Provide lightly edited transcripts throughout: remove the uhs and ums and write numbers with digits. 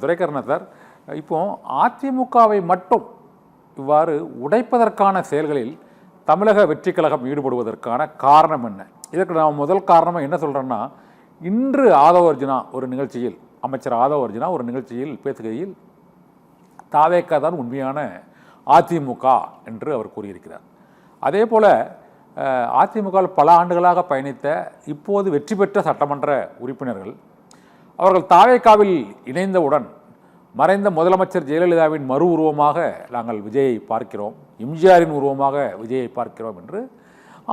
Duraikannan sir, இப்போ அதிமுகவை மட்டும் இவ்வாறு உடைப்பதற்கான செயல்களில் தமிழக வெற்றி கழகம் ஈடுபடுவதற்கான காரணம் என்ன? இதற்கு நான் முதல் காரணமாக என்ன சொல்கிறேன்னா, இன்று ஆதவர்ஜுனா ஒரு நிகழ்ச்சியில், அமைச்சர் ஆதவர்ஜுனா ஒரு நிகழ்ச்சியில் பேசுகையில் தாவேக்கா தான் உண்மையான அதிமுக என்று அவர் கூறியிருக்கிறார். அதே போல் அதிமுகவில் பல ஆண்டுகளாக பயணித்த இப்போது வெற்றி பெற்ற சட்டமன்ற உறுப்பினர்கள் அவர்கள் தாவேக்காவில் இணைந்தவுடன் மறைந்த முதலமைச்சர் ஜெயலலிதாவின் மறு உருவமாக நாங்கள் விஜயை பார்க்கிறோம், எம்ஜிஆரின் உருவமாக விஜயை பார்க்கிறோம் என்று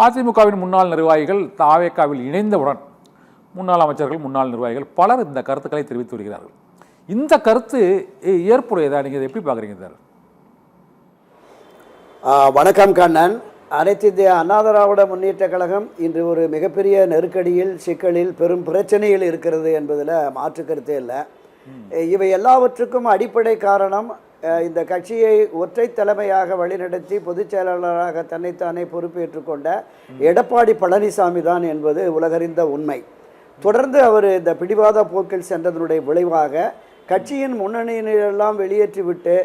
அதிமுகவின் முன்னாள் நிர்வாகிகள் தாவேக்காவில் இணைந்தவுடன் முன்னாள் அமைச்சர்கள், முன்னாள் நிர்வாகிகள் பலர் இந்த கருத்துக்களை தெரிவித்து வருகிறார்கள். இந்த கருத்து ஏற்புடையதா? நீங்கள் எப்படி பார்க்குறீங்க சார்? வணக்கம் கண்ணன். அனைத்து இந்திய அண்ணா திராவிட முன்னேற்ற கழகம் இன்று ஒரு மிகப்பெரிய நெருக்கடியில், சிக்கலில், பெரும் பிரச்சனையில் இருக்கிறது என்பதில் மாற்று கருத்தே இல்லை. இவை எல்லாவற்றுக்கும் அடிப்படை காரணம் இந்த கட்சியை ஒற்றை தலைமையாக வழிநடத்தி பொதுச் செயலாளராக தன்னைத்தானே பொறுப்பேற்றுக் கொண்ட எடப்பாடி பழனிசாமி தான் என்பது உலகறிந்த உண்மை. தொடர்ந்து அவர் இந்த பிடிவாத போக்கில் சென்றதனுடைய விளைவாக கட்சியின் முன்னணியினரெல்லாம் வெளியேற்றிவிட்டு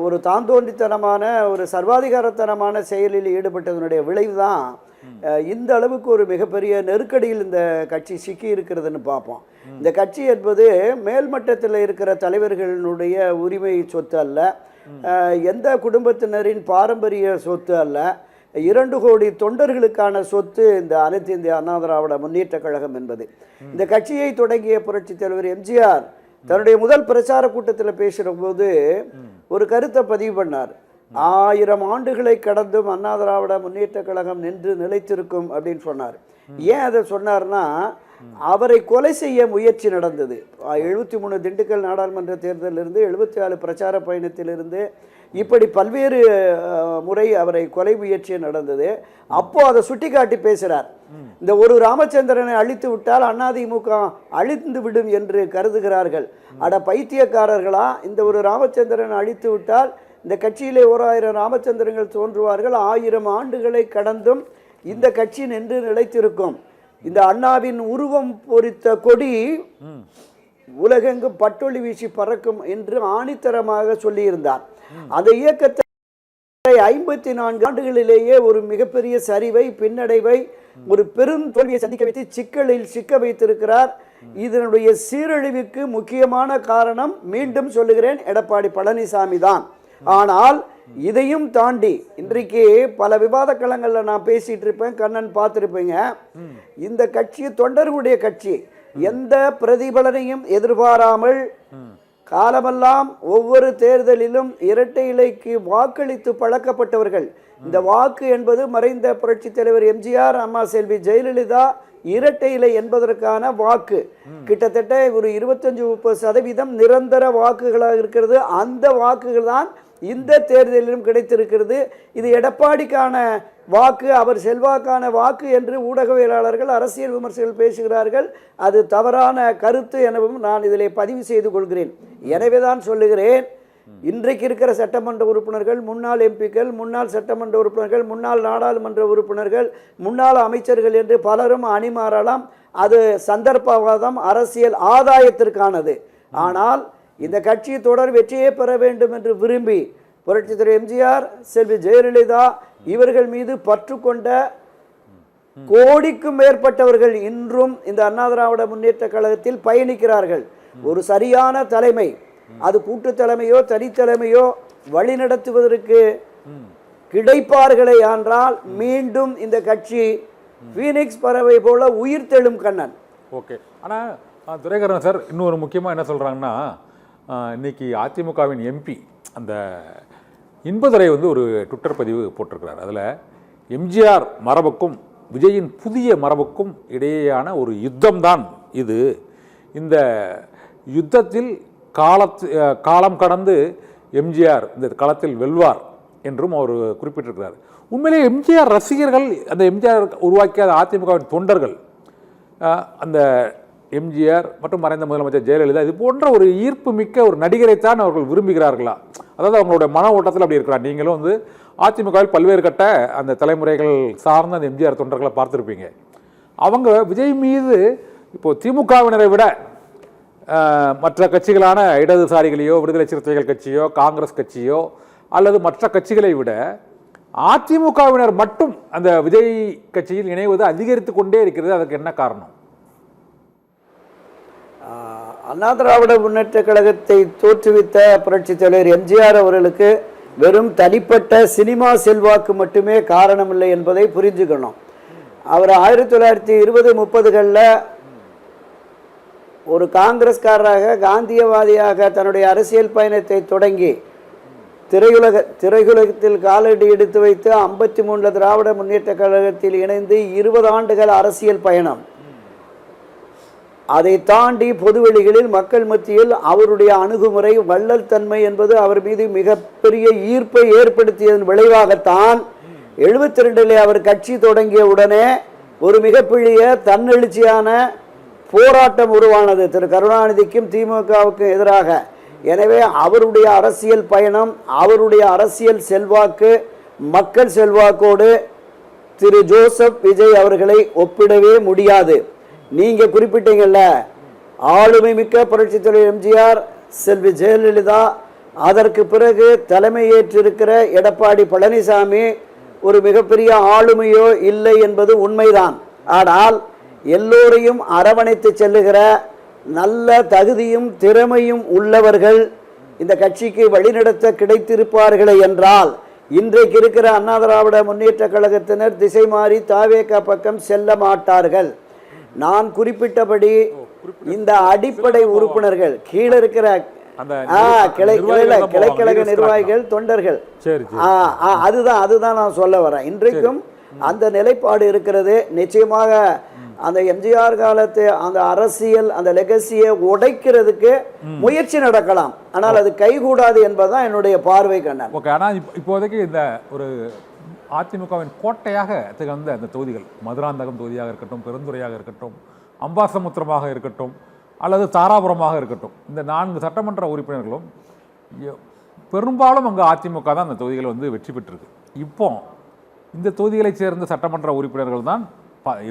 ஒரு தாந்தோண்டித்தனமான, ஒரு சர்வாதிகாரத்தனமான செயலில் ஈடுபட்டதனுடைய விளைவு தான் இந்த அளவுக்கு ஒரு மிகப்பெரிய நெருக்கடியில் இந்த கட்சி சிக்கி இருக்கிறதுன்னு பார்ப்போம். இந்த கட்சி என்பது மேல்மட்டத்தில் இருக்கிற தலைவர்களுடைய உரிமை சொத்து அல்ல, எந்த குடும்பத்தினரின் பாரம்பரிய சொத்து அல்ல, 2 கோடி தொண்டர்களுக்கான சொத்து இந்த அனைத்து இந்திய அண்ணா திராவிட முன்னேற்ற கழகம் என்பது. இந்த கட்சியை தொடங்கிய புரட்சித் தலைவர் எம்ஜிஆர் தன்னுடைய முதல் பிரச்சார கூட்டத்தில் பேசுகிற போது ஒரு கருத்தை பதிவு பண்ணார். 1000 ஆண்டுகளை கடந்தும் அண்ணா திராவிட முன்னேற்ற கழகம் நின்று நிலைத்திருக்கும் அப்படின்னு சொன்னார். ஏன் அதை சொன்னார்னா, அவரை கொலை செய்ய முயற்சி நடந்தது. 73 திண்டுக்கல் நாடாளுமன்ற தேர்தலிலிருந்து 74 பிரச்சார பயணத்திலிருந்து இப்படி பல்வேறு முறை அவரை கொலை முயற்சி நடந்தது. அப்போ அதை சுட்டி காட்டி பேசுகிறார். இந்த ஒரு ராமச்சந்திரனை அழித்து விட்டால் அதிமுக அழிந்து விடும் என்று கருதுகிறார்கள். அட பைத்தியக்காரர்களா, இந்த ஒரு ராமச்சந்திரனை அழித்து விட்டால் இந்த கட்சியிலே 1000 ராமச்சந்திரங்கள் தோன்றுவார்கள். 1000 ஆண்டுகளை கடந்தும் இந்த கட்சி நின்று நிலைத்திருக்கும். இந்த அண்ணாவின் உருவம் பொறித்த கொடி உலகெங்கும் பட்டொளி வீசி பறக்கும் என்று ஆணித்தரமாக சொல்லியிருந்தார். அந்த இயக்கத்தை 54 ஆண்டுகளிலேயே ஒரு மிகப்பெரிய சரிவை, பின்னடைவை, ஒரு பெரும் தோல்வியை சந்திக்க வைத்து சிக்கலில் சிக்க வைத்திருக்கிறார். இதனுடைய சீரழிவுக்கு முக்கியமான காரணம், மீண்டும் சொல்லுகிறேன், எடப்பாடி பழனிசாமி தான். ஆனால் இதையும் தாண்டி இன்றைக்கு பல விவாத களங்களில் நான் பேசிட்டு இருப்பேன், கண்ணன் பார்த்துருப்பீங்க. இந்த கட்சி தொண்டர்களுடைய கட்சி, எந்த பிரதிபலனையும் எதிர்பாராமல் காலமெல்லாம் ஒவ்வொரு தேர்தலிலும் இரட்டை இலைக்கு வாக்களித்து பழக்கப்பட்டவர்கள். இந்த வாக்கு என்பது மறைந்த புரட்சி தலைவர் எம்ஜிஆர், அம்மா செல்வி ஜெயலலிதா இரட்டை இலை என்பதற்கான வாக்கு. கிட்டத்தட்ட ஒரு 25-30% நிரந்தர வாக்குகளாக இருக்கிறது. அந்த வாக்குகள் தான் இந்த தேர்தலிலும் கிடைத்திருக்கிறது. இது எடப்பாடிக்கான வாக்கு, அவர் செல்வாக்கான வாக்கு என்று ஊடகவியலாளர்கள், அரசியல் விமர்சகர்கள் பேசுகிறார்கள். அது தவறான கருத்து எனவும் நான் இதில் பதிவு செய்து கொள்கிறேன். எனவே தான் சொல்லுகிறேன், இன்றைக்கு இருக்கிற சட்டமன்ற உறுப்பினர்கள், முன்னாள் எம்பிக்கள், முன்னாள் சட்டமன்ற உறுப்பினர்கள், முன்னாள் நாடாளுமன்ற உறுப்பினர்கள், முன்னாள் அமைச்சர்கள் என்று பலரும் அணிமாறலாம். அது சந்தர்ப்பவாதம், அரசியல் ஆதாயத்திற்கானது. ஆனால் இந்த கட்சி தொடர் வெற்றியே பெற வேண்டும் என்று விரும்பி புரட்சித் தலைவர் எம்ஜிஆர், செல்வி ஜெயலலிதா இவர்கள் மீது பற்று கொண்ட கோடிக்கும் மேற்பட்டவர்கள் இன்றும் இந்த அண்ணா திராவிட முன்னேற்ற கழகத்தில் பயணிக்கிறார்கள். ஒரு சரியான தலைமை, அது கூட்டு தலைமையோ தனித்தலைமையோ வழிநடத்துவதற்கு கிடைப்பார்களே என்றால் மீண்டும் இந்த கட்சி பீனிக்ஸ் பறவை போல உயிர் தெழும். கண்ணன். ஓகே. ஆனால் துரைக்கண்ணன் சார், இன்னொரு முக்கியமாக என்ன சொல்கிறாங்கன்னா, இன்னைக்கு அதிமுகவின் எம்பி அந்த இன்பதுரை ஒரு ட்விட்டர் பதிவு போட்டிருக்கிறார். அதில் எம்ஜிஆர் மரபுக்கும் விஜயின் புதிய மரபுக்கும் இடையேயான ஒரு யுத்தம் தான் இது. இந்த யுத்தத்தில் காலம் கடந்து எம்ஜிஆர் இந்த களத்தில் வெல்வார் என்றும் அவர் குறிப்பிட்டிருக்கிறார். உண்மையிலே எம்ஜிஆர் ரசிகர்கள், அந்த எம்ஜிஆர் உருவாக்கிய அதிமுகவின் தொண்டர்கள், அந்த எம்ஜிஆர் மற்றும் மறைந்த முதலமைச்சர் ஜெயலலிதா இது போன்ற ஒரு ஈர்ப்பு மிக்க ஒரு நடிகரைத்தான் அவர்கள் விரும்புகிறார்களா? அதாவது அவங்களுடைய மன ஓட்டத்தில் அப்படி இருக்கிறார். நீங்களும் அதிமுகவில் பல்வேறு கட்ட அந்த தலைமுறைகள் சார்ந்த அந்த எம்ஜிஆர் தொண்டர்களை பார்த்துருப்பீங்க. அவங்க விஜய் மீது இப்போ திமுகவினரை விட மற்ற கட்சிகளான இடதுசாரிகளையோ விடுதலை சிறுத்தைகள் கட்சியோ காங்கிரஸ் கட்சியோ அல்லது மற்ற கட்சிகளை விட அதிமுகவினர் மட்டும் அந்த விஜய் கட்சியில் இணைவது அதிகரித்து கொண்டே இருக்கிறது. அதுக்கு என்ன காரணம்? அண்ணா திராவிட முன்னேற்ற கழகத்தை தோற்றுவித்த புரட்சித் தலைவர் எம்ஜிஆர் அவர்களுக்கு வெறும் தனிப்பட்ட சினிமா செல்வாக்கு மட்டுமே காரணமில்லை என்பதை புரிஞ்சுக்கணும். அவர் 1920-30களில் ஒரு காங்கிரஸ்காரராக காந்தியவாதியாக தன்னுடைய அரசியல் பயணத்தை தொடங்கி திரையுலகத்தில் காலடி எடுத்து வைத்து 53 திராவிட முன்னேற்ற கழகத்தில் இணைந்து 20 ஆண்டுகள் அரசியல் பயணம். அதை தாண்டி பொதுவெளிகளில் மக்கள் மத்தியில் அவருடைய அணுகுமுறை வள்ளல் தன்மை என்பது அவர் மீது மிகப்பெரிய ஈர்ப்பை ஏற்படுத்தியதன் விளைவாகத்தான் 72 அவர் கட்சி தொடங்கிய உடனே ஒரு மிகப்பெரிய தன்னெழுச்சியான போராட்டம் உருவானது திரு கருணாநிதிக்கும் திமுகவுக்கும் எதிராக. எனவே அவருடைய அரசியல் பயணம், அவருடைய அரசியல் செல்வாக்கு மக்கள் செல்வாக்கோடு திரு ஜோசப் விஜய் அவர்களை ஒப்பிடவே முடியாது. நீங்க குறிப்பிட்டீங்கல்ல, ஆளுமை மிக்க புரட்சித் தலைவர் எம்ஜிஆர், செல்வி ஜெயலலிதா, அதற்கு பிறகு தலைமையேற்றிருக்கிற எடப்பாடி பழனிசாமி ஒரு மிகப்பெரிய ஆளுமையோ இல்லை என்பது உண்மைதான். ஆனால் எல்லோரையும் அரவணைத்து செல்லுகிற நல்ல தகுதியும் திறமையும் உள்ளவர்கள் இந்த கட்சிக்கு வழிநடத்த கிடைத்திருப்பார்களே என்றால் இன்றைக்கு இருக்கிற அண்ணா திராவிட முன்னேற்ற கழகத்தினர் திசை மாறி தாவேகா பக்கம் செல்ல மாட்டார்கள். நான் குறிப்பிட்டபடி இந்த அடிப்படை உறுப்பினர்கள் கீழே இருக்கிற கிளைக்கழக நிர்வாகிகள் தொண்டர்கள், அதுதான் நான் சொல்ல வரேன். இன்றைக்கும் அந்த நிலைப்பாடு இருக்கிறது. நிச்சயமாக அந்த எம்ஜிஆர் காலத்து அந்த அரசியல் அந்த லெகசியை உடைக்கிறதுக்கு முயற்சி நடக்கலாம், ஆனால் அது கைகூடாது என்பதுதான் என்னுடைய பார்வை. கண்ணன், ஓகே. ஆனால் இப்போதைக்கு இந்த ஒரு அதிமுகவின் கோட்டையாக திகழ்ந்த அந்த தொகுதிகள், மதுராந்தகம் தொகுதியாக இருக்கட்டும், பெருந்துறையாக இருக்கட்டும், அம்பாசமுத்திரமாக இருக்கட்டும் அல்லது தாராபுரமாக இருக்கட்டும், இந்த 4 சட்டமன்ற உறுப்பினர்களும் பெரும்பாலும் அங்கே அதிமுக தான் அந்த தொகுதிகள் வந்து வெற்றி பெற்றிருக்கு. இப்போ இந்த தொகுதிகளைச் சேர்ந்த சட்டமன்ற உறுப்பினர்கள் தான்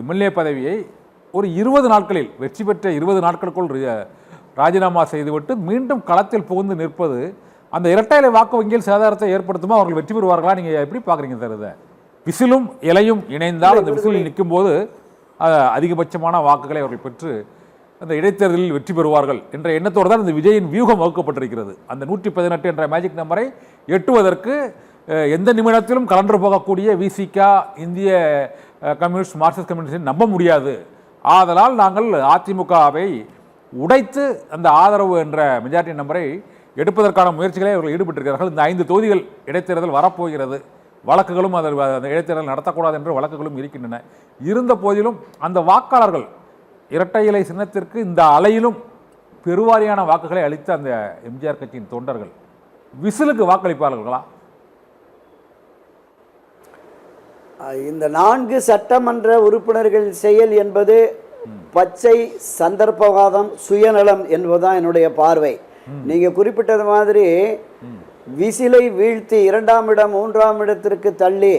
எம்எல்ஏ பதவியை ஒரு 20 நாட்களில் வெற்றி பெற்ற 20 நாட்களுக்குள் ராஜினாமா செய்துவிட்டு மீண்டும் களத்தில் புகுந்து நிற்பது அந்த இரட்டை இலை வாக்கு வங்கியில் சேதாரத்தை ஏற்படுத்துமா? அவர்கள் வெற்றி பெறுவார்களா? நீங்கள் எப்படி பார்க்குறீங்க சார் இதை? விசிலும் இலையும் இணைந்தால் அந்த விசில் நிற்கும் போது அதிகபட்சமான வாக்குகளை அவர்கள் பெற்று அந்த இடைத்தேர்தலில் வெற்றி பெறுவார்கள் என்ற எண்ணத்தோடு தான் இந்த விஜயின் வியூகம் வகுக்கப்பட்டிருக்கிறது. அந்த 118 என்ற மேஜிக் நம்பரை எட்டுவதற்கு எந்த நிமிடத்திலும் கலன்று போகக்கூடிய விசிகா, இந்திய கம்யூனிஸ்ட், மார்க்சிஸ்ட் கம்யூனிஸ்ட் நம்ப முடியாது. ஆதலால் நாங்கள் அதிமுகவை உடைத்து அந்த ஆதரவு என்ற மெஜாரிட்டி நம்பரை எடுப்பதற்கான முயற்சிகளை அவர்கள் ஈடுபட்டிருக்கிறார்கள். இந்த 5 தொகுதிகள் இடைத்தேர்தல் வரப்போகிறது. வழக்குகளும் அந்த இடைத்தேர்தல் நடத்தக்கூடாது என்று வழக்குகளும் இருக்கின்றன. இருந்த போதிலும் அந்த வாக்காளர்கள் இரட்டை இலை சின்னத்திற்கு இந்த அலையிலும் பெருவாரியான வாக்குகளை அளித்த அந்த எம்ஜிஆர் கட்சியின் தொண்டர்கள் விசிலுக்கு வாக்களிப்பார்களா? இந்த 4 சட்டமன்ற உறுப்பினர்கள் செயல் என்பது பச்சை சந்தர்ப்பவாதம், சுயநலம் என்பதுதான் என்னுடைய பார்வை. நீங்க குறிப்பிட்டது மாதிரி விசிலை வீழ்த்தி 2ஆம் இடம் 3ஆம் இடத்திற்கு தள்ளி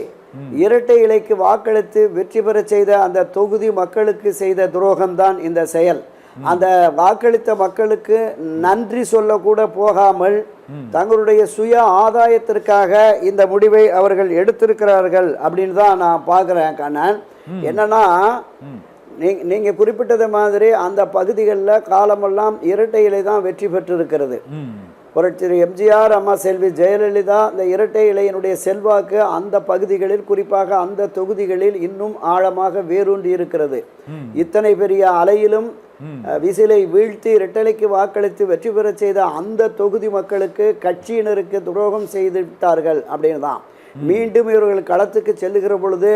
இரட்டை இலைக்கு வாக்களித்து வெற்றி பெற செய்த அந்த தொகுதி மக்களுக்கு செய்த துரோகம்தான் இந்த செயல். அந்த வாக்களித்த மக்களுக்கு நன்றி சொல்ல கூட போகாமல் தங்களுடைய சுய ஆதாயத்திற்காக இந்த முடிவை அவர்கள் எடுத்திருக்கிறார்கள் அப்படின்னு தான் நான் பார்க்குறேன். கண்ணன், என்னன்னா நீங்க குறிப்பிட்டது மாதிரி அந்த பகுதிகளில் காலமெல்லாம் இரட்டை இலை தான் வெற்றி பெற்றிருக்கிறது. புரட்சி எம்ஜிஆர், அம்மா செல்வி ஜெயலலிதா, இந்த இரட்டை இலையினுடைய செல்வாக்கு அந்த பகுதிகளில், குறிப்பாக அந்த தொகுதிகளில் இன்னும் ஆழமாக வேரூன்றி இருக்கிறது. இத்தனை பெரிய அலையிலும் விசிலை வீழ்த்தி இரட்டலைக்கு வாக்களித்து வெற்றி பெற செய்த அந்த தொகுதி மக்களுக்கு கட்சியினருக்கு துரோகம் செய்து விட்டார்கள் அப்படின்னு தான். மீண்டும் இவர்கள் களத்துக்கு செல்லுகிற பொழுது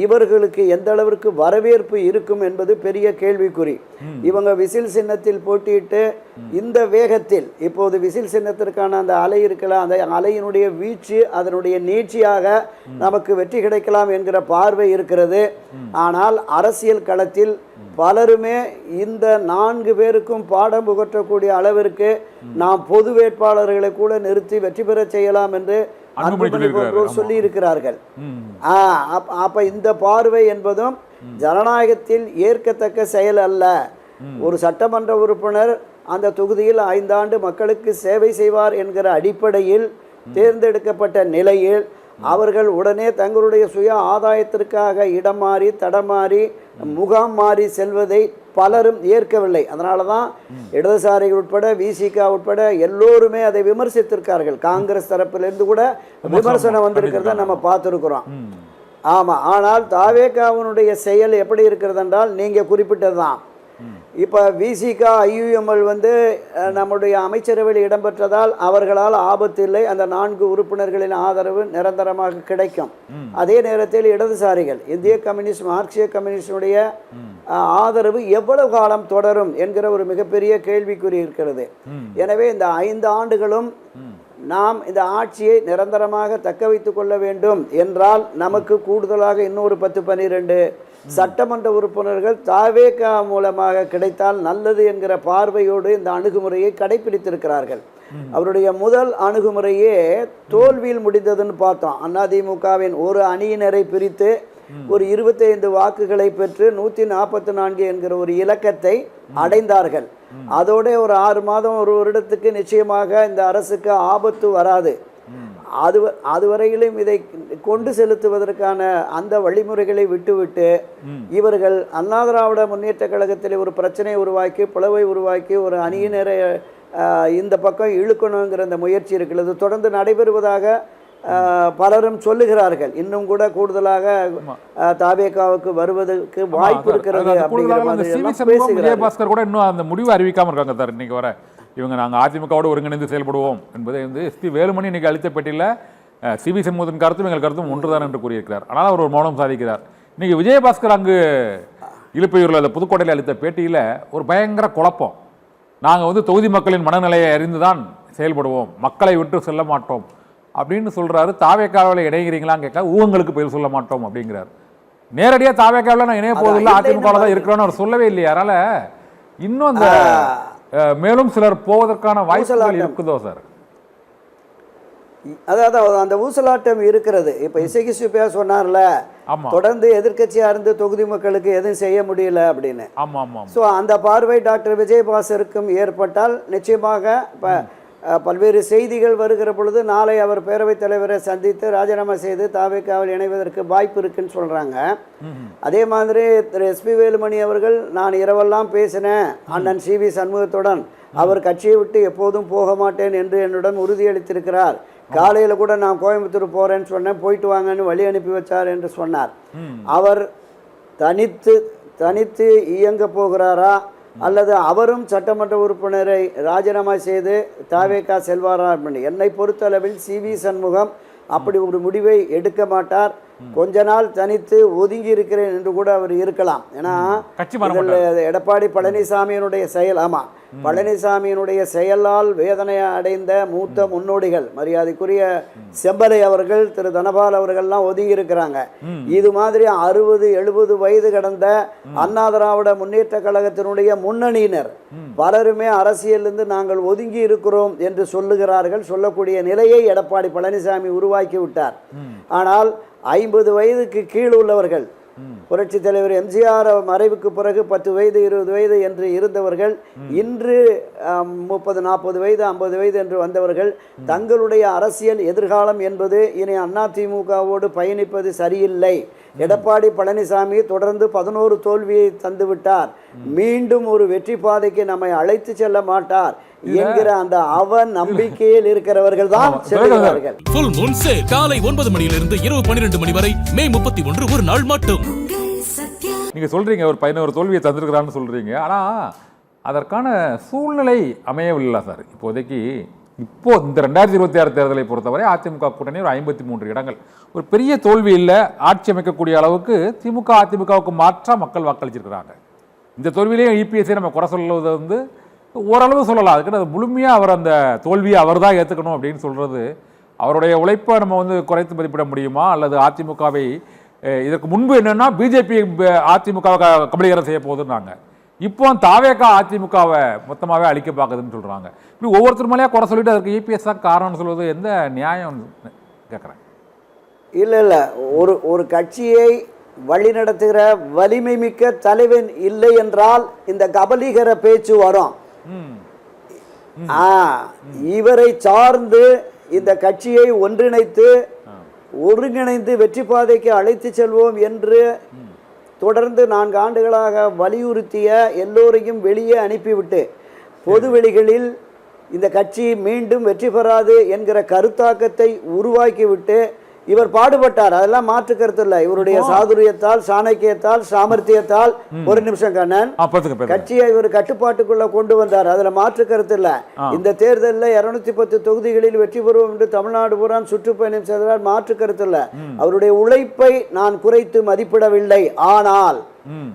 இவர்களுக்கு எந்த அளவிற்கு வரவேற்பு இருக்கும் என்பது பெரிய கேள்விக்குறி. இவங்க விசில் சின்னத்தில் போட்டியிட்டு இந்த வேகத்தில் இப்போது விசில் சின்னத்திற்கான அந்த அலை இருக்கலாம், அந்த அலையினுடைய வீச்சு அதனுடைய நீட்சியாக நமக்கு வெற்றி கிடைக்கலாம் என்கிற பார்வை இருக்கிறது. ஆனால் அரசியல் களத்தில் பலருமே இந்த 4 பேருக்கும் பாடம் புகற்றக்கூடிய அளவிற்கு நாம் பொது வேட்பாளர்களை கூட நிறுத்தி வெற்றி பெற செய்யலாம் என்று சொல்லி இருக்கிறார்கள். அப்ப இந்த பார்வை என்பதும் ஜனநாயகத்தில் ஏற்கத்தக்க செயல் அல்ல. ஒரு சட்டமன்ற உறுப்பினர் அந்த தொகுதியில் 5 ஆண்டு மக்களுக்கு சேவை செய்வார் என்கிற அடிப்படையில் தேர்ந்தெடுக்கப்பட்ட நிலையில் அவர்கள் உடனே தங்களுடைய சுய ஆதாயத்திற்காக இடம் மாறி தடமாறி முகாம் மாறி செல்வதை பலரும் ஏற்கவில்லை. அதனால தான் இடதுசாரிகள் உட்பட விசிக உட்பட எல்லோருமே அதை விமர்சித்திருக்கார்கள். காங்கிரஸ் தரப்பிலிருந்து கூட விமர்சனம் வந்திருக்கிறத நம்ம பார்த்துருக்குறோம். ஆமாம். ஆனால் தாவேகாவினுடைய செயல் எப்படி இருக்கிறது என்றால் நீங்கள் குறிப்பிட்டது தான். இப்போ விசிக ஐயுஎம்எல் நம்முடைய அமைச்சரவையில் இடம்பெற்றதால் அவர்களால் ஆபத்து இல்லை. அந்த 4 உறுப்பினர்களின் ஆதரவு நிரந்தரமாக கிடைக்கும். அதே நேரத்தில் இடதுசாரிகள் இந்திய கம்யூனிஸ்ட் மார்க்சிய கம்யூனிஸ்டுடைய ஆதரவு எவ்வளவு காலம் தொடரும் என்கிற ஒரு மிகப்பெரிய கேள்விக்குறி இருக்கிறது. எனவே இந்த 5 ஆண்டுகளும் நாம் இந்த ஆட்சியை நிரந்தரமாக தக்க வைத்துக் கொள்ள வேண்டும் என்றால் நமக்கு கூடுதலாக இன்னொரு 10-12 சட்டமன்ற உறுப்பினர்கள் தாவேகா மூலமாக கிடைத்தால் நல்லது என்கிற பார்வையோடு இந்த அணுகுமுறையை கடைபிடித்திருக்கிறார்கள். அவருடைய முதல் அணுகுமுறையே தோல்வியில் முடிந்ததுன்னு பார்த்தோம். அதிமுகவின் ஒரு அணியினரை பிரித்து ஒரு 25 வாக்குகளை பெற்று 144 என்கிற ஒரு இலக்கத்தை அடைந்தார்கள். அதோட ஒரு 6 மாதம் ஒரு வருடத்துக்கு நிச்சயமாக இந்த அரசுக்கு ஆபத்து வராது. அதுவரையிலும் இதை கொண்டு செலுத்துவதற்கான அந்த வழிமுறைகளை விட்டுவிட்டு இவர்கள் அண்ணா திராவிட முன்னேற்ற கழகத்தில் ஒரு பிரச்சனையை உருவாக்கி பிளவை உருவாக்கி ஒரு அணியினரை இந்த பக்கம் இழுக்கணுங்கிற அந்த முயற்சி இருக்கிறது தொடர்ந்து நடைபெறுவதாக பலரும் சொல்லுகிறார்கள். இன்னும் கூட கூடுதலாக தாவேகாவுக்கு வருவதற்கு வாய்ப்பு இருக்கிறது அப்படிங்கிற மாதிரி விஜயபாஸ்கர் கூட இன்னும் அந்த முடிவு அறிவிக்காம இருக்காங்க சார். இன்னைக்கு வர இவங்க நாங்கள் அதிமுகவோடு ஒருங்கிணைந்து செயல்படுவோம் என்பதை எஸ்பி வேலுமணி இன்னைக்கு அளித்த பேட்டியில் சிவி சண்முகத்தின் கருத்தும் எங்கள் கருத்தும் ஒன்றுதான் என்று கூறியிருக்கிறார். ஆனால் அவர் ஒரு மௌனம் சாதிக்கிறார். இன்னைக்கு விஜயபாஸ்கர் அங்கு இலுப்பையூரில் அந்த புதுக்கோட்டையில் அளித்த பேட்டியில் ஒரு பயங்கர குழப்பம். நாங்கள் தொகுதி மக்களின் மனநிலையை அறிந்து தான் செயல்படுவோம், மக்களை விட்டு செல்ல மாட்டோம் அப்படின்னு சொல்றாரு. தாவேகாவில் இணைகிறீங்களான்னு கேட்க ஊகங்களுக்கு பதில் சொல்ல மாட்டோம் அப்படிங்கிறார். நேரடியாக தாவேகாவில் நான் இணைய போவதில்லை, அதிமுகவில் தான் இருக்கிறோன்னு அவர் சொல்லவே இல்லையா? அதனால இன்னும் அந்த மேலும் சிலர் போவதற்கான வாய்ப்புகள் இருக்குதோ சார்? அதாவது அந்த ஊசலாட்டம் இருக்கிறது. இப்போ இசைக்கு சுப்பையா சொன்னார்ல, தொடர்ந்து எதிர்க்கட்சியா இருந்து தொகுதி மக்களுக்கு எதுவும் செய்ய முடியல அப்படின்னு. ஸோ அந்த பார்வை டாக்டர் விஜயபாஸ்கருக்கும் ஏற்பட்டால் நிச்சயமாக இப்போ பல்வேறு செய்திகள் வருகிற பொழுது நாளை அவர் பேரவைத் தலைவரை சந்தித்து ராஜினாமா செய்து தாவேகாவில் இணைவதற்கு வாய்ப்பு இருக்குன்னு சொல்கிறாங்க. அதே மாதிரி திரு எஸ்பி வேலுமணி அவர்கள் நான் இரவெல்லாம் பேசினேன் அண்ணன் சிவி சண்முகத்துடன், அவர் கட்சியை விட்டு எப்போதும் போக மாட்டேன் என்று என்னுடன் உறுதியளித்திருக்கிறார். காலையில் கூட நான் கோயம்புத்தூர் போகிறேன்னு சொன்னேன், போயிட்டு வாங்கன்னு வழி அனுப்பி வச்சார் என்று சொன்னார். அவர் தனித்து இயங்க போகிறாரா அல்லது அவரும் சட்டமன்ற உறுப்பினரை ராஜினாமா செய்து தாவேகா செல்வாரா? என்னை பொறுத்தளவில் சிவி சண்முகம் அப்படி ஒரு முடிவை எடுக்க மாட்டார். கொஞ்ச நாள் தனித்து ஒதுங்கி இருக்கிறேன் என்று கூட அவர் இருக்கலாம். ஏன்னா எடப்பாடி பழனிசாமியினுடைய செயல், ஆமாம், பழனிசாமியினுடைய செயலால் வேதனை அடைந்த மூத்த முன்னோடிகள் மரியாதைக்குரிய செம்பலை அவர்கள், திரு தனபால் அவர்கள்லாம் ஒதுங்கி இருக்கிறாங்க. இது மாதிரி 60-70 வயது கடந்த அண்ணா திராவிட முன்னேற்ற கழகத்தினுடைய முன்னணியினர் பலருமே அரசியலிருந்து நாங்கள் ஒதுங்கி இருக்கிறோம் என்று சொல்லுகிறார்கள். சொல்லக்கூடிய நிலையை எடப்பாடி பழனிசாமி உருவாக்கி விட்டார். ஆனால் 50 வயதுக்கு கீழ் உள்ளவர்கள், புரட்சி தலைவர் எம்ஜிஆர் மறைவுக்கு பிறகு 10 வயது 20 வயது என்று இருந்தவர்கள் இன்று 30-40 வயது 50 வயது என்று வந்தவர்கள் தங்களுடைய அரசியல் எதிர்காலம் என்பது இனி அதிமுகவோடு பயணிப்பது சரியில்லை. எடப்பாடி பழனிசாமி தொடர்ந்து 11 தோல்வியை தந்துவிட்டார், மீண்டும் ஒரு வெற்றி பாதைக்கு நம்மை அழைத்து செல்ல மாட்டார் என்கிற அந்த நம்பிக்கையில் இருக்கிறவர்கள் தான் செல்கிறார்கள். ஃபுல் மூன் சேல் காலை 9 மணியிலிருந்து இரவு 12 மணி வரை மே 31 ஒரு நாள் மட்டும். நீங்க சொல்றீங்க ஒரு 11 தோல்வியை தந்திருக்கிறான்னு சொல்றீங்க, ஆனா அதற்கான சூழ்நிலை அமையவில்லை சார். இப்போதைக்கு இந்த 2026 தேர்தலை பொறுத்தவரை அதிமுக கூட்டணி ஒரு 53 இடங்கள், ஒரு பெரிய தோல்வி இல்லை. ஆட்சி அமைக்கக்கூடிய அளவுக்கு திமுக அதிமுகவுக்கு மாற்றா மக்கள் வாக்களிச்சிருக்கிறாங்க. இந்த தோல்வியிலேயே இபிஎஸ்ஐ நம்ம குறை சொல்வது ஓரளவு சொல்லலாம். அதுக்கு அது முழுமையாக அவர் அந்த தோல்வியை அவர் தான் ஏற்றுக்கணும் அப்படின்னு சொல்கிறது, அவருடைய உழைப்பை நம்ம குறைத்து மதிப்பிட முடியுமா? அல்லது அதிமுகவை இதற்கு முன்பு என்னென்னா பிஜேபி அதிமுகவை கபலீகரம் செய்ய போகுதுன்னாங்க, இப்போ தாவேகா அதிமுகவை மொத்தமாகவே அழிக்க பார்க்குதுன்னு சொல்கிறாங்க. இப்படி ஒவ்வொருத்தர் மேலேயே குறை சொல்லிட்டு அதற்கு இபிஎஸ் தான் காரணம்னு சொல்வது எந்த நியாயம் கேட்குறேன். இல்லை, ஒரு கட்சியை வழிநடத்துகிற வலிமை மிக்க தலைவன் இல்லை என்றால் இந்த கபலீகர பேச்சு வரும். இவரை சார்ந்து இந்த கட்சியை ஒருங்கிணைந்து வெற்றி பாதைக்கு அழைத்து செல்வோம் என்று தொடர்ந்து 4 ஆண்டுகளாக வலியுறுத்திய எல்லோரையும் வெளியே அனுப்பிவிட்டு பொதுவெளிகளில் இந்த கட்சி மீண்டும் வெற்றி பெறாது என்கிற கருத்தாக்கத்தை உருவாக்கிவிட்டு இவர் பாடுபட்டார். அதெல்லாம் மாற்று கருத்து இல்லை. இவருடைய சாதுரியத்தால், சாணக்கியத்தால், சாமர்த்தியத்தால், ஒரு நிமிஷம் கண்ணன், கட்சியை இவர் கட்டுப்பாட்டுக்குள்ள கொண்டு வந்தார். அதுல மாற்று கருத்து இல்லை. இந்த தேர்தலில் 210 தொகுதிகளில் வெற்றி பெறுவோம் என்று தமிழ்நாடு பூரா சுற்றுப்பயணம் செய்தால் மாற்று கருத்து இல்லை. அவருடைய உழைப்பை நான் குறைத்து மதிப்பிடவில்லை. ஆனால்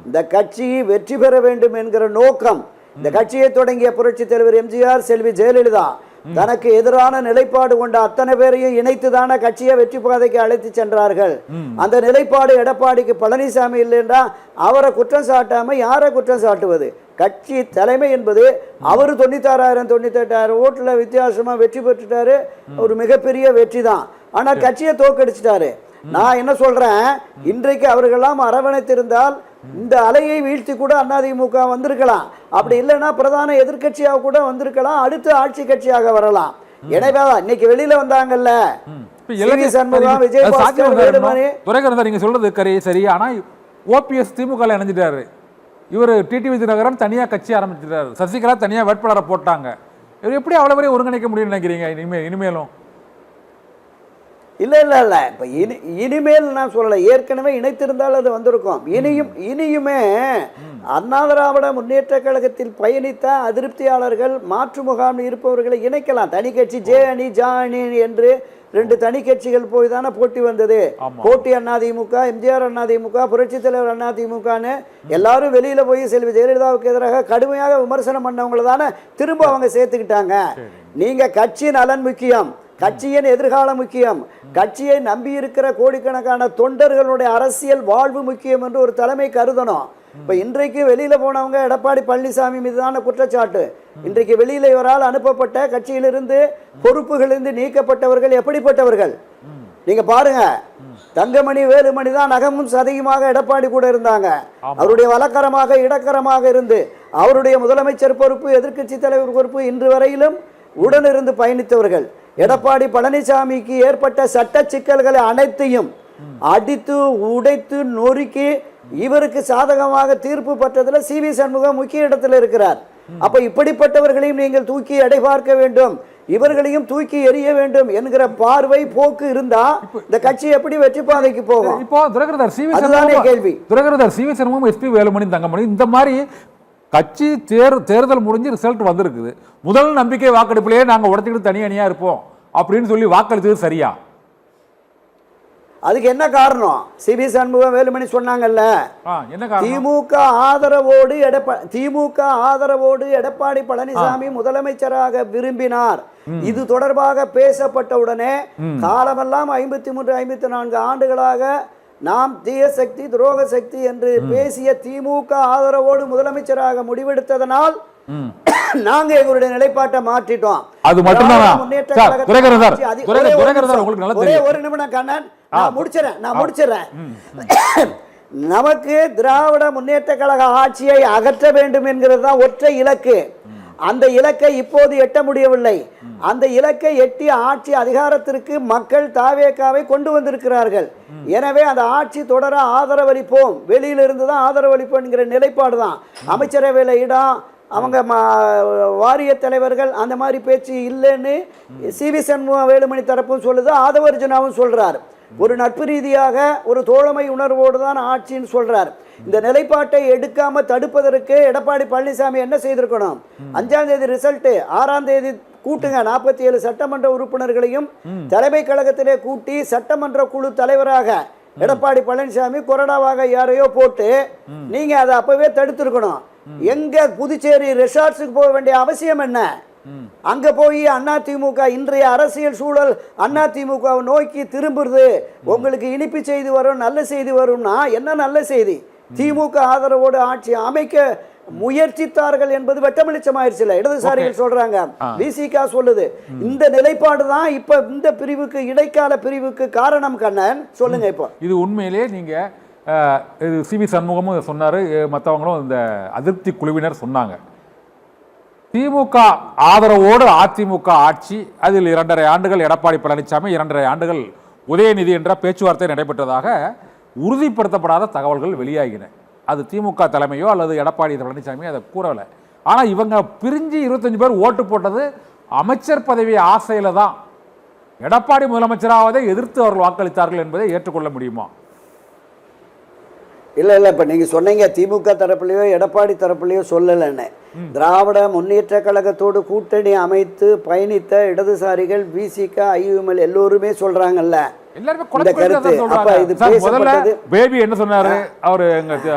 இந்த கட்சி வெற்றி பெற வேண்டும் என்கிற நோக்கம், இந்த கட்சியை தொடங்கிய புரட்சி தலைவர் எம்ஜிஆர், செல்வி ஜெயலலிதா தனக்கு எதிரான நிலைப்பாடு கொண்ட அத்தனை பேரையும் இணைத்துதான கட்சியை வெற்றி பாதைக்கு அழைத்து சென்றார்கள். அந்த நிலைப்பாடு எடப்பாடிக்கு பழனிசாமி இல்லைன்றா அவரை குற்றம் சாட்டாம யாரை குற்றம் சாட்டுவது? கட்சி தலைமை என்பது அவரு 96,000 ஓட்டுல வித்தியாசமா வெற்றி பெற்றுட்டாரு. ஒரு மிகப்பெரிய வெற்றி தான். ஆனா கட்சியை தோக்கடிச்சிட்டாரு. நான் என்ன சொல்றேன், இன்றைக்கு அவர்களெல்லாம் அரவணைத்திருந்தால் இந்த அலையை வீழ்த்தி கூட அதிமுக வந்திருக்கலாம். அப்படி இல்லைன்னா பிரதான எதிர்கட்சியாக கூட வந்திருக்கலாம். அடுத்து ஆட்சி கட்சியாக வரலாம். எனவே இன்னைக்கு வெளியில வந்தாங்கல்ல நீங்க சொல்றது சரி. ஆனா ஓபிஎஸ் திமுக இணைஞ்சிட்டாரு. இவர் டிடிவி தினகரன் தனியா கட்சி ஆரம்பிச்சிட்டாரு. சசிகலா தனியா வேட்பாளரை போட்டாங்க. இவர் எப்படி அவ்வளவு வரை ஒருங்கிணைக்க முடியும்னு நினைக்கிறீங்க? இனிமேலும் இல்லை இல்லை இல்லை இப்போ இனிமேல் நான் சொல்லலை, ஏற்கனவே இணைத்திருந்தால் அது வந்திருக்கும். இனியுமே அண்ணா திராவிட முன்னேற்ற கழகத்தில் பயணித்த அதிருப்தியாளர்கள், மாற்று முகாம் இருப்பவர்களை இணைக்கலாம். தனி கட்சி ஜே அணி ஜா அணி என்று 2 தனி கட்சிகள் போய் தானே போட்டி வந்தது. போட்டி அதிமுக, எம்ஜிஆர் அதிமுக, புரட்சி தலைவர் அதிமுகன்னு எல்லாரும் வெளியில போய் செல்வி ஜெயலலிதாவுக்கு எதிராக கடுமையாக விமர்சனம் பண்ணவங்களை தானே திரும்ப அவங்க சேர்த்துக்கிட்டாங்க. நீங்க கட்சி நலன் முக்கியம், கட்சியின் எதிர்காலம் முக்கியம், கட்சியை நம்பி இருக்கிற கோடிக்கணக்கான தொண்டர்களுடைய அரசியல் வாழ்வு முக்கியம் என்று ஒரு தலைமை கருதணும். இப்ப இன்றைக்கு வெளியில போனவங்க எடப்பாடி பழனிசாமி மீதான குற்றச்சாட்டு. இன்றைக்கு வெளியில இவரால் அனுப்பப்பட்ட கட்சியிலிருந்து பொறுப்புகளிலிருந்து நீக்கப்பட்டவர்கள் எப்படிப்பட்டவர்கள் நீங்க பாருங்க. தங்கமணி, வேலுமணி தான் நகமும் சதையுமாக எடப்பாடி கூட இருந்தாங்க. அவருடைய வலக்கரமாக இடக்கரமாக இருந்து அவருடைய முதலமைச்சர் பொறுப்பு, எதிர்க்கட்சி தலைவர் பொறுப்பு இன்று வரையிலும் உடனிருந்து பயணித்தவர்கள். எடப்பாடி பழனிசாமிக்கு ஏற்பட்ட சட்ட சிக்கல்களை அனைத்தையும் அடித்து உடைத்து நொறுக்கி இவருக்கு சாதகமாக தீர்ப்பு பெற்றதுல சி.வி. சண்முகம் முக்கிய இடத்தில் இருக்கிறார். அப்ப இப்படிப்பட்டவர்களையும் நீங்கள் தூக்கி எடை பார்க்க வேண்டும், இவர்களையும் தூக்கி எறிய வேண்டும் என்கிற பார்வை போக்கு இருந்தா இந்த கட்சி எப்படி வெற்றி பாதைக்கு போகும்? இப்போ கேள்வி. சி.வி. சண்முகம், எஸ்.பி. வேலுமணி, தங்கமணி இந்த மாதிரி கட்சி தேர்தல் முடிஞ்சு ரிசல்ட் வந்திருக்குது. முதல் நம்பிக்கை வாக்கெடுப்பிலேயே நாங்கள் உடச்சிக்கிட்டு தனி அணியா இருப்போம் அப்படின்னு சொல்லி வாக்களித்தது சரியா? அதுக்கு என்ன காரணம்? சி.வி. சண்முகம், வேலுமணி சொன்னாங்கல்ல, திமுக ஆதரவோடு எடப்பாடி பழனிசாமி முதலமைச்சராக விரும்பினார். இது தொடர்பாக பேசப்பட்ட உடனே காலமெல்லாம் 53, 54 ஆண்டுகளாக நாம் தீய சக்தி, துரோக சக்தி என்று பேசிய திமுக ஆதரவோடு முதலமைச்சராக முடிவெடுத்ததனால் நாங்க எங்களுடைய நிலைப்பாட்டை மாற்றிட்டோம். அது மட்டும்தான். ஒரே ஒரு நிமிடம் கண்ணன், நான் முடிச்சிடறேன். நமக்கு திராவிட முன்னேற்ற கழக ஆட்சியை அகற்ற வேண்டும் என்கிறது தான் ஒற்றை இலக்கு. அந்த இலக்கை இப்போது எட்ட முடியவில்லை. அந்த இலக்கை எட்டி ஆட்சி அதிகாரத்திற்கு மக்கள் தாவேக்காவை கொண்டு வந்திருக்கிறார்கள். எனவே அந்த ஆட்சி தொடர ஆதரவளிப்போம், வெளியிலிருந்து தான் ஆதரவளிப்போம் என்கிற நிலைப்பாடு தான். அமைச்சரவையில் இடம், அவங்க வாரிய தலைவர்கள் அந்த மாதிரி பேச்சு இல்லைன்னு சி.வி. சண்முகம், வேலுமணி தரப்பும் சொல்லுது, ஆதவர்ஜுனாவும் சொல்றார். ஒரு நட்பு ரீதியாக ஒரு தோழமை உணர்வோடு தான் ஆட்சின்னு சொல்றார். இந்த நிலைப்பாட்டை எடுக்காம தடுப்பதற்கு எடப்பாடி பழனிசாமி என்ன செய்திருக்கணும்? 5ஆம் தேதி ரிசல்ட், 6ஆம் தேதி கூட்டுங்க 47 சட்டமன்ற உறுப்பினர்களையும் தலைமை கழகத்திலே கூட்டி சட்டமன்ற குழு தலைவராக எடப்பாடி பழனிசாமி கொறடாவாக யாரையோ போட்டு நீங்க அதை அப்பவே தடுத்திருக்கணும். எங்க புதுச்சேரி ரிசார்ட்ஸுக்கு போக வேண்டிய அவசியம் என்ன? அங்க போய் அதிமுக இன்றைய அரசியல் சூழல் அதிமுக நோக்கி திரும்புறது. உங்களுக்கு இனிப்பு செய்தி வரும், நல்ல செய்தி வரும்னா என்ன நல்ல செய்தி? திமுக ஆதரவோடு ஆட்சி அமைக்க முயற்சித்தார்கள் என்பது வெட்டமளிச்சமாயிருச்சு. இடதுசாரிகள் சொல்றாங்க, விசிக சொல்லுது. இந்த நிலைப்பாடு தான் இப்ப இந்த பிரிவுக்கு, இடைக்கால பிரிவுக்கு காரணம். கண்ணன் சொல்லுங்க. இப்போ இது உண்மையிலே நீங்க சி.வி. சண்முகமும் சொன்னாரு, மற்றவங்களும் இந்த அதிருப்தி குழுவினர் சொன்னாங்க. திமுக ஆதரவோடு அதிமுக ஆட்சி, அதில் 2.5 ஆண்டுகள் எடப்பாடி பழனிசாமி, 2.5 ஆண்டுகள் உதயநிதி என்ற பேச்சுவார்த்தை நடைபெற்றதாக உறுதிப்படுத்தப்படாத தகவல்கள் வெளியாகின. அது திமுக தலைமையோ அல்லது எடப்பாடி பழனிசாமியோ அதை கூறலை. ஆனால் இவங்க பிரிஞ்சு 25 பேர் ஓட்டு போட்டது அமைச்சர் பதவி ஆசையில தான். எடப்பாடி முதலமைச்சராவதை எதிர்த்து அவர்கள் வாக்களித்தார்கள் என்பதை ஏற்றுக்கொள்ள முடியுமா? இல்லை இப்போ நீங்கள் சொன்னீங்க திமுக தரப்புலையோ எடப்பாடி தரப்புலையோ சொல்லலைன்னு. திராவிட முன்னேற்ற கழகத்தோடு கூட்டணி அமைத்து பயணித்த இடதுசாரிகள் விசிக ஐயுஎம்எல் எல்லோருமே சொல்றாங்கல்ல இந்த கருத்து. அப்ப இது பேசப்பட்டது. பேபி என்ன சொன்னாரு? அவர்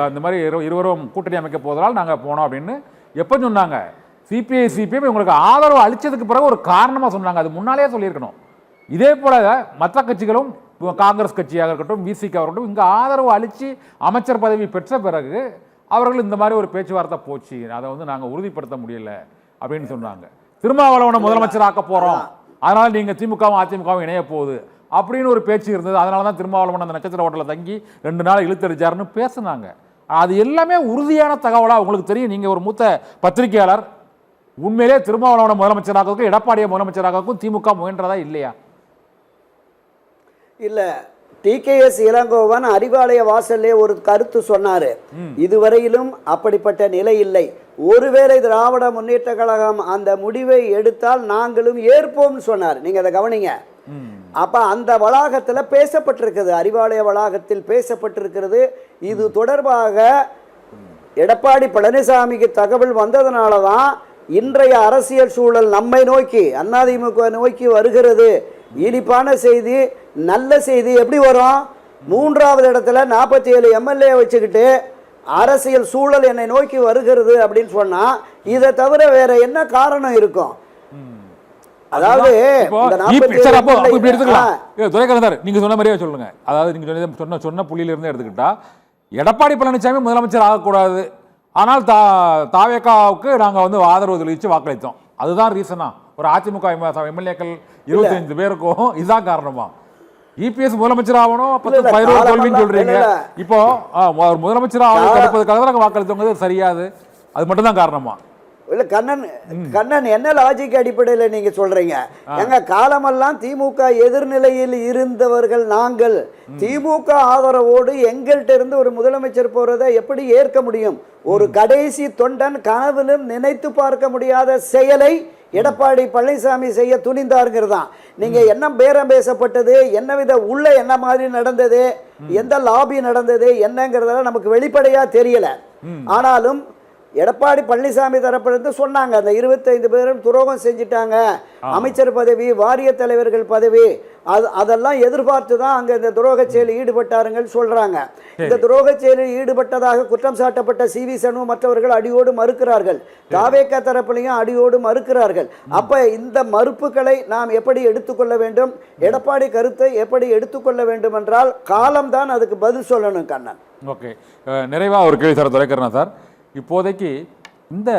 அந்த மாதிரி இருவரும் கூட்டணி அமைக்க போவதால் நாங்க போனோம் அப்படின்னு எப்ப சொன்னாங்க? சிபிஎம் உங்களுக்கு ஆதரவு அளிச்சதுக்கு பிறகு ஒரு காரணமா சொன்னாங்க. அது முன்னாலே சொல்லியிருக்கணும். இதே போல மற்ற கட்சிகளும் காங்கிரஸ் கட்சியாக இருக்கட்டும் விசிக இருக்கட்டும் இங்கே ஆதரவு அளித்து அமைச்சர் பதவி பெற்ற பிறகு அவர்கள் இந்த மாதிரி ஒரு பேச்சுவார்த்தை போச்சு, அதை நாங்கள் உறுதிப்படுத்த முடியல அப்படின்னு சொன்னாங்க. திருமாவளவனை முதலமைச்சர் ஆக்க போகிறோம், அதனால் நீங்கள் திமுகவும் அதிமுகவும் இணைய போகுது அப்படின்னு ஒரு பேச்சு இருந்தது. அதனால தான் திருமாவளவன் அந்த நட்சத்திர ஹோட்டலில் தங்கி 2 நாள் இழுத்தடிச்சாருன்னு பேசுனாங்க. அது எல்லாமே உறுதியான தகவலாக உங்களுக்கு தெரியும். நீங்கள் ஒரு மூத்த பத்திரிகையாளர், உண்மையிலே திருமாவளவனை முதலமைச்சராகவும் எடப்பாடியை முதலமைச்சராகவும் திமுக முயன்றதா இல்லையா? இல்ல, டிகேஎஸ் இளங்கோவன் அறிவாலய வாசல்லே ஒரு கருத்து சொன்னாரு. இதுவரையிலும் அப்படிப்பட்ட நிலை இல்லை. ஒருவேளை திராவிட முன்னேற்ற கழகம் அந்த முடிவை எடுத்தால் நாங்களும் ஏற்போம்னு சொன்னார். நீங்க அதை கவனிங்க. அப்ப அந்த வளாகத்துல பேசப்பட்டிருக்கிறது, அறிவாலய வளாகத்தில் பேசப்பட்டிருக்கிறது. இது தொடர்பாக எடப்பாடி பழனிசாமிக்கு தகவல் வந்ததுனாலதான் இன்றைய அரசியல் சூழல் நம்மை நோக்கி அதிமுக நோக்கி வருகிறது. இனிப்பான செய்தி, நல்ல செய்தி எப்படி வரும்? 3வது இடத்துல 47 எம்எல்ஏ வச்சுக்கிட்டு அரசியல் சூழல் என்னை நோக்கி வருகிறது அப்படின்னு சொன்னா இதை தவிர வேற என்ன காரணம் இருக்கும்? அதாவது நீங்க சொன்ன மாதிரியே சொல்லுங்க. அதாவது நீங்க சொன்ன புள்ளியில இருந்து எடுத்துக்கிட்டா எடப்பாடி பழனிசாமி முதலமைச்சர் ஆகக்கூடாது, ஆனால் தாவேகாவுக்கு நாங்க ஆதரவு தெரிவித்து வாக்களித்தோம். அதுதான் ரீசனா? ஒரு அதிமுக எம்எல்ஏக்கள் 25 பேருக்கும் இதுதான் காரணமா? இபிஎஸ் முதலமைச்சர் ஆகணும் 10-15 தோல்வின்னு சொல்றீங்க. இப்போ முதலமைச்சர் தடுப்பதற்காக தான் வாக்களித்தவங்க சரியாது, அது மட்டும் தான் காரணமா? இல்ல கண்ணன் என்ன லாஜிக் அடிப்படையில் நீங்க சொல்றீங்க? எங்க காலமெல்லாம் திமுக எதிர்நிலையில் இருந்தவர்கள் நாங்கள். திமுக ஆதரவோடு எங்கள்கிட்ட இருந்து ஒரு முதலமைச்சர் போறதை எப்படி ஏற்க முடியும்? ஒரு கடைசி தொண்டன் கனவிலும் நினைத்து பார்க்க முடியாத செயலை எடப்பாடி பழனிசாமி செய்ய துணிந்தாருங்கிறது தான். நீங்க என்ன பேரம் பேசப்பட்டது, என்ன வித உள்ள என்ன மாதிரி நடந்தது, எந்த லாபி நடந்தது என்னங்கிறதெல்லாம் நமக்கு வெளிப்படையா தெரியல. ஆனாலும் எடப்பாடி பழனிசாமி தரப்பிலிருந்து சொன்னாங்க அந்த 25 பேரும் துரோகம் செஞ்சிட்டாங்க, அமைச்சர் பதவி, வாரிய தலைவர்கள் பதவி, அதெல்லாம் எதிர்பார்த்து தான் அங்க இந்த துரோக செயலில் ஈடுபட்டாருங்கள் சொல்றாங்க. இந்த துரோக செயலில் ஈடுபட்டதாக குற்றம் சாட்டப்பட்ட சிவி சண்முக மற்றவர்கள் அடியோடு மறுக்கிறார்கள். தாவேக தரப்பிலையும் அடியோடு மறுக்கிறார்கள். அப்ப இந்த மறுப்புகளை நாம் எப்படி எடுத்துக்கொள்ள வேண்டும்? எடப்பாடி கருத்தை எப்படி எடுத்துக்கொள்ள வேண்டும் என்றால் காலம்தான் அதுக்கு பதில் சொல்லணும். கண்ணன், ஓகே, நிறைவா ஒரு கேள்வி சார் துரைக்கண்ணா சார். இப்போதைக்கு இந்த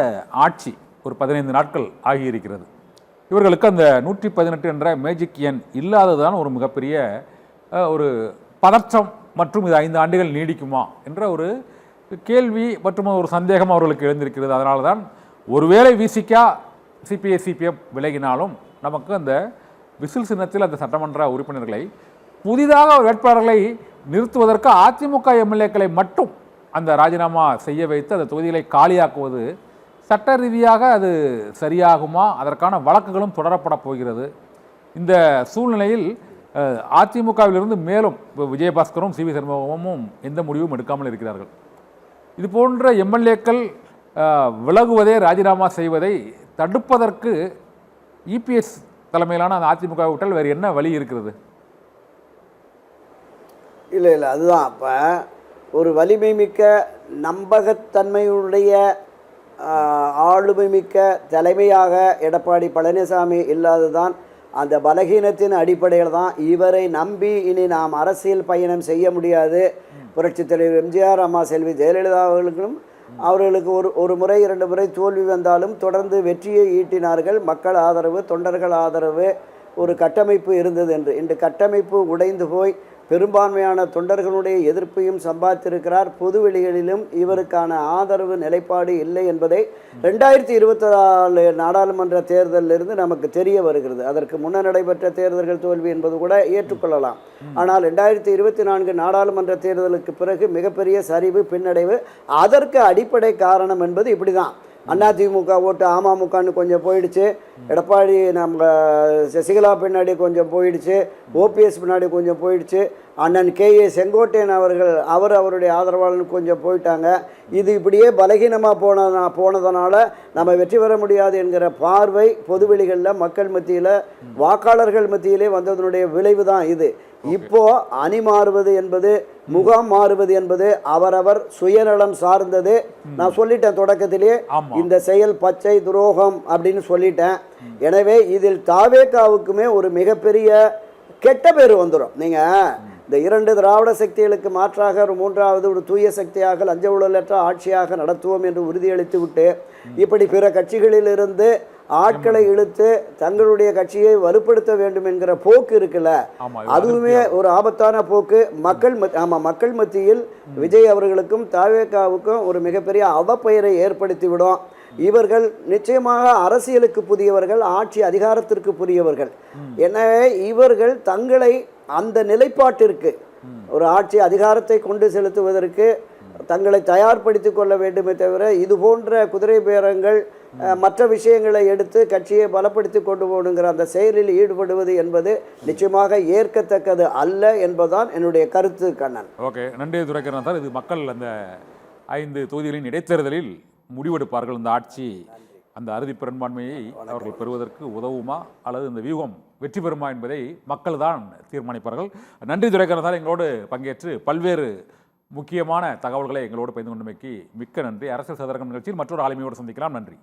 ஆட்சி ஒரு 15 நாட்கள் ஆகியிருக்கிறது. இவர்களுக்கு அந்த 118 என்ற மேஜிக் எண் இல்லாததுதான் ஒரு மிகப்பெரிய ஒரு பதற்றம் மற்றும் இது 5 ஆண்டுகள் நீடிக்குமா என்ற ஒரு கேள்வி மற்றும் ஒரு சந்தேகம் அவர்களுக்கு எழுந்திருக்கிறது. அதனால தான் ஒருவேளை விசிகா சிபிஐ சிபிஎம் விலகினாலும் நமக்கு அந்த விசில் சின்னத்தில் அந்த சட்டமன்ற உறுப்பினர்களை புதிதாக வேட்பாளர்களை நிறுத்துவதற்கு அதிமுக எம்எல்ஏக்களை மட்டும் அந்த ராஜினாமா செய்ய வைத்து அந்த தொகுதிகளை காலியாக்குவது சட்ட ரீதியாக அது சரியாகுமா? அதற்கான வழக்குகளும் தொடரப்பட போகிறது. இந்த சூழ்நிலையில் அதிமுகவிலிருந்து மேலும் விஜயபாஸ்கரும் சிவி சண்முகமும் எந்த முடிவும் எடுக்காமல் இருக்கிறார்கள். இது போன்ற எம்எல்ஏக்கள் விலகுவதே, ராஜினாமா செய்வதை தடுப்பதற்கு இபிஎஸ் தலைமையிலான அந்த அதிமுக விட்டால் வேறு என்ன வழி இருக்கிறது? இல்லை அதுதான். அப்போ ஒரு வலிமை மிக்க நம்பகத்தன்மையுடைய ஆளுமை மிக்க தலைமையாக எடப்பாடி பழனிசாமி இல்லாததான் அந்த பலகீனத்தின் அடிப்படையில் தான் இவரை நம்பி இனி நாம் அரசியல் பயணம் செய்ய முடியாது. புரட்சித் தலைவர் எம்ஜிஆர், அம்மா செல்வி ஜெயலலிதா அவர்களுக்கு ஒரு முறை 2 முறை தோல்வி வந்தாலும் தொடர்ந்து வெற்றியை ஈட்டினார்கள். மக்கள் ஆதரவு, தொண்டர்கள் ஆதரவு, ஒரு கட்டமைப்பு இருந்தது என்று. இன்று கட்டமைப்பு உடைந்து போய் பெரும்பான்மையான தொண்டர்களுடைய எதிர்ப்பையும் சம்பாதித்திருக்கிறார். பொதுவெளிகளிலும் இவருக்கான ஆதரவு நிலைப்பாடு இல்லை என்பதை 2024 நாடாளுமன்ற தேர்தலிலிருந்து நமக்கு தெரிய வருகிறது. அதற்கு முன்னர் நடைபெற்ற தேர்தல்கள் தோல்வி என்பது கூட ஏற்றுக்கொள்ளலாம். ஆனால் 2024 நாடாளுமன்ற தேர்தலுக்கு பிறகு மிகப்பெரிய சரிவு, பின்னடைவு. அதற்கு அடிப்படை காரணம் என்பது இப்படி தான். அதிமுக ஓட்டு அமமுகன்னு கொஞ்சம் போயிடுச்சு, எடப்பாடி நம்ம சசிகலா பின்னாடி கொஞ்சம் போயிடுச்சு, ஓபிஎஸ் பின்னாடி கொஞ்சம் போயிடுச்சு, அண்ணன் KA செங்கோட்டையன் அவருடைய ஆதரவாளர்கள் கொஞ்சம் போயிட்டாங்க. இது இப்படியே பலகீனமாக போனதுனால நம்ம வெற்றி பெற முடியாது என்கிற பார்வை பொதுவெளிகளில் மக்கள் மத்தியில் வாக்காளர்கள் மத்தியிலே வந்ததனுடைய விளைவு தான் இது. இப்போ அணி மாறுவது என்பது, முகாம் மாறுவது என்பது அவரவர் சுயநலம் சார்ந்தது. நான் சொல்லிட்டேன் தொடக்கத்திலே, இந்த செயல் பச்சை துரோகம் அப்படின்னு சொல்லிட்டேன். எனவே இதில் தாவேகாவுக்குமே ஒரு மிகப்பெரிய கெட்ட பேர் வந்துடும். நீங்கள் இந்த 2 திராவிட சக்திகளுக்கு மாற்றாக ஒரு 3வது ஒரு தூய சக்தியாக லஞ்ச ஊழலற்ற ஆட்சியாக நடத்துவோம் என்று உறுதியளித்து விட்டு இப்படி பிற கட்சிகளிலிருந்து ஆட்களை இழுத்து தங்களுடைய கட்சியை வலுப்படுத்த வேண்டும் என்கிற போக்கு இருக்குல்ல, அதுவுமே ஒரு ஆபத்தான போக்கு. மக்கள் மத்தியில் விஜய் அவர்களுக்கும் தாவேகாவுக்கும் ஒரு மிகப்பெரிய அவப்பெயரை ஏற்படுத்திவிடும். இவர்கள் நிச்சயமாக அரசியலுக்கு புதியவர்கள், ஆட்சி அதிகாரத்திற்கு புதியவர்கள். எனவே இவர்கள் தங்களை அந்த நிலைப்பாட்டிற்கு, ஒரு ஆட்சி அதிகாரத்தை கொண்டு செலுத்துவதற்கு தங்களை தயார்படுத்திக் கொள்ள வேண்டுமே தவிர இது போன்ற குதிரை பேரங்கள் மற்ற விஷயங்களை எடுத்து கட்சியை பலப்படுத்தி கொண்டு போடுங்கிற அந்த செயலில் ஈடுபடுவது என்பது நிச்சயமாக ஏற்கத்தக்கது அல்ல என்பதுதான் என்னுடைய கருத்து. கண்ணன். ஓகே, நன்றி துரைக்கண்ணன் சார். இது மக்கள் அந்த 5 தொகுதிகளின் இடைத்தேர்தலில் முடிவெடுப்பார்கள். இந்த ஆட்சி அந்த அறுதி பெரும்பான்மையை அவர்கள் பெறுவதற்கு உதவுமா அல்லது இந்த வியூகம் வெற்றி பெறுமா என்பதை மக்கள் தான் தீர்மானிப்பார்கள். நன்றி துரைக்கண்ணன் சார், எங்களோடு பங்கேற்று பல்வேறு முக்கியமான தகவல்களை எங்களோடு பகிர்ந்து கொண்டமைக்கு மிக்க நன்றி. அரசியல் சதுரங்கம் நிகழ்ச்சியில் மற்றொரு ஆளுமையோடு சந்திக்கலாம். நன்றி.